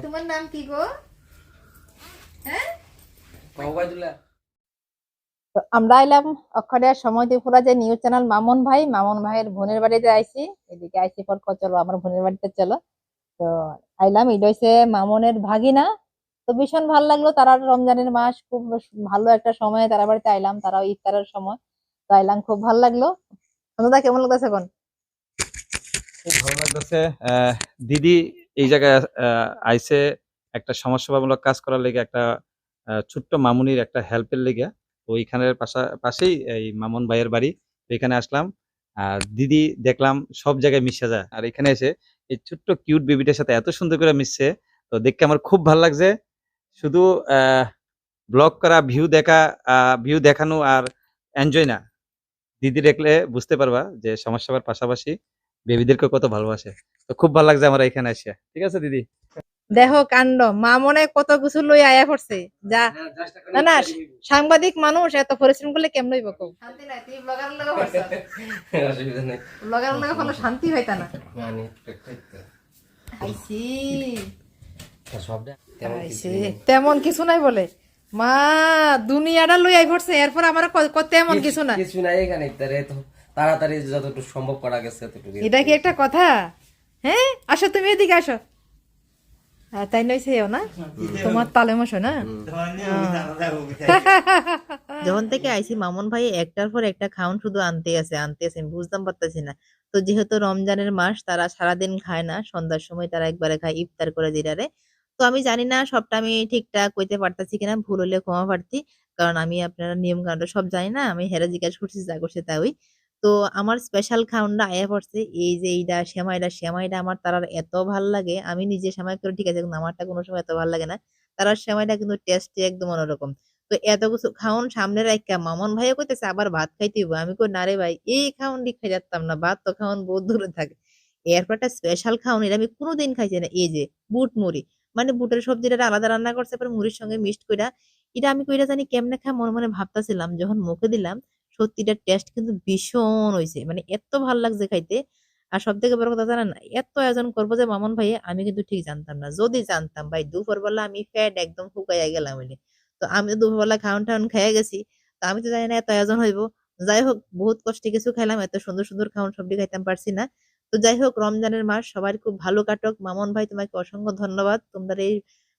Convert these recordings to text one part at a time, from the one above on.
তোমার নাম কি গো? হ্যাঁ, আমরা এলাম অক্ষরের সময় ত্রিপুরা যে নিউজ চ্যানেল মামুন ভাইয়ের বোনের বাড়িতে আইছি। এদিকে আইসি পর চলো আমার বোনের বাড়িতে চলো। তো আইলাম, এটা হচ্ছে মামুনের ভাগিনা। তো ভীষণ ভালো লাগলো, তারা রমজানের মাস খুব ভালো একটা সময় তারা বাড়িতে আইলাম, তারাও ইফতারের সময়। তো আইলাম, খুব ভালো লাগলো। দাদা কেমন লাগতেছে এখন? খুব ভালো লাগতেছে। দিদি এই জায়গায় আইসে একটা সমাজসেবামূলক কাজ করার লেগে, একটা ছোট্ট মামুনির একটা হেল্পের লেগে। তো এইখানের পাশেই এই মামুন ভাইয়ের বাড়ি। তো এখানে আসলাম, আর দিদি দেখলাম সব জায়গায় মিশে যায়, আর এখানে এসে এই ছোট্ট কিউট বেবিটার সাথে এত সুন্দর করে মিশছে। তো দেখতে আমার খুব ভালো লাগছে। শুধু ব্লগ করা, ভিউ দেখানো আর এনজয় না, দিদি দেখলে বুঝতে পারবা যে সমাজসেবার পাশাপাশি বেবিদেরকে কত ভালোবাসে। তো খুব ভালো লাগছে আমার এখানে এসে। ঠিক আছে দিদি। দেখো কাণ্ড, মামনে কত কিছু লই আয়া পড়ছে। যা না না, সাংবাদিক মানুষ এত পরিশ্রম করলে কেমন হইব? কও শান্তি নাই, তুমি ব্লগারের লগে পড়ছ। অসুবিধা নাই, ব্লগারের লগে কোনো শান্তি হইতা না। আইছি তেমন কিছু নাই বলে মা, দুনিয়াটা লই আই পড়ছে। এরপর আমার তেমন কিছু না, কিছু নাই এখানে। তো তাড়াতাড়ি যতটুকু সম্ভব করা গেছে ততটুকু। এটা কি একটা কথা? হ্যাঁ, আসো তুমি এদিকে আসো। তাই নইছে না, তোমার তালে মশো না। যখন থেকে আইসি মামুন ভাই একটার পর একটা খাউন শুধু আনতে আছে আমি বুঝতাম পারতেছি না। তো যেহেতু রমজানের মাস, তারা সারাদিন খায় না, সন্ধ্যার সময় তারা একবারে খায় ইফতার করে দিদারে। তো আমি জানি না সবটা আমি ঠিকঠাক কইতে পারতাছি কিনা, ভুল হলে ক্ষমা প্রার্থী। কারণ আমি আপনারা নিয়ম কানুন সব জানি না, আমি হেরে জিজ্ঞাসা করছি, যা করছে তাই। তো আমার স্পেশাল খাউনটা আয়া পড়ছে, এই যে এইটা সেমাইটা আমার তারার এত ভাল লাগে। আমি নিজে সেমাই করে ঠিক আছে, কিন্তু আমারটা কোনো সময় এত ভাল লাগে না। তারার সেমাইটা কিন্তু টেস্টি একদম অন্যরকম। তো এত কিছু খাওন সামনে রাখা মামুন ভাইও কইতেছে আবার ভাত খাইতে হইব। আমি কই না রে ভাই, এই খাওন দি খাই যাতাম না, ভাত তো খাওন বহুত দূরে থাকে। এরপর একটা স্পেশাল খাওন, এটা আমি কোনোদিন খাইছি না। এই যে বুট মুড়ি, মানে বুটের সবজিটা আলাদা রান্না করছে, পরে মুড়ির সঙ্গে মিক্সড কইরা। এটা আমি কইরা জানি কেমনে খাই, মনে মনে ভাবতাছিলাম। যখন মুখে দিলাম, সত্যিটা টেস্ট কিন্তু ভীষণ হয়েছে, মানে এত ভাল লাগছে খাইতে। আর সব থেকে বড় কথা জানেন, এত আয়োজন করবো যে মামুন ভাই, আমি কিন্তু ঠিক জানতাম না। যদি জানতাম ভাই, দুপুর বেলা আমি ফ্যাট একদম শুকাইয়া গেলাম। তো আমি তো দুপুরবেলা খাওন টাউন খেয়ে গেছি। তো আমি তো জানি না এত আয়োজন হইব। যাই হোক, বহুত কষ্টে কিছু খাইলাম, এত সুন্দর সুন্দর খাওন সবজি খাইতাম পারছি না। তো যাই হোক, রমজানের মাস সবার খুব ভালো কাটক। মামুন ভাই, তোমাকে অসংখ্য ধন্যবাদ। তোমরা এই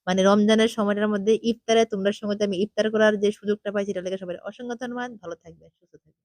মানে রমজানের সময়টার মধ্যে ইফতারে তোমরা সঙ্গে আমি ইফতার করার যে সুযোগটা পাইছি, এটা লেগে সবাই অসংখ্য ধন্যবাদ। ভালো থাকবে, সুস্থ থাকবে।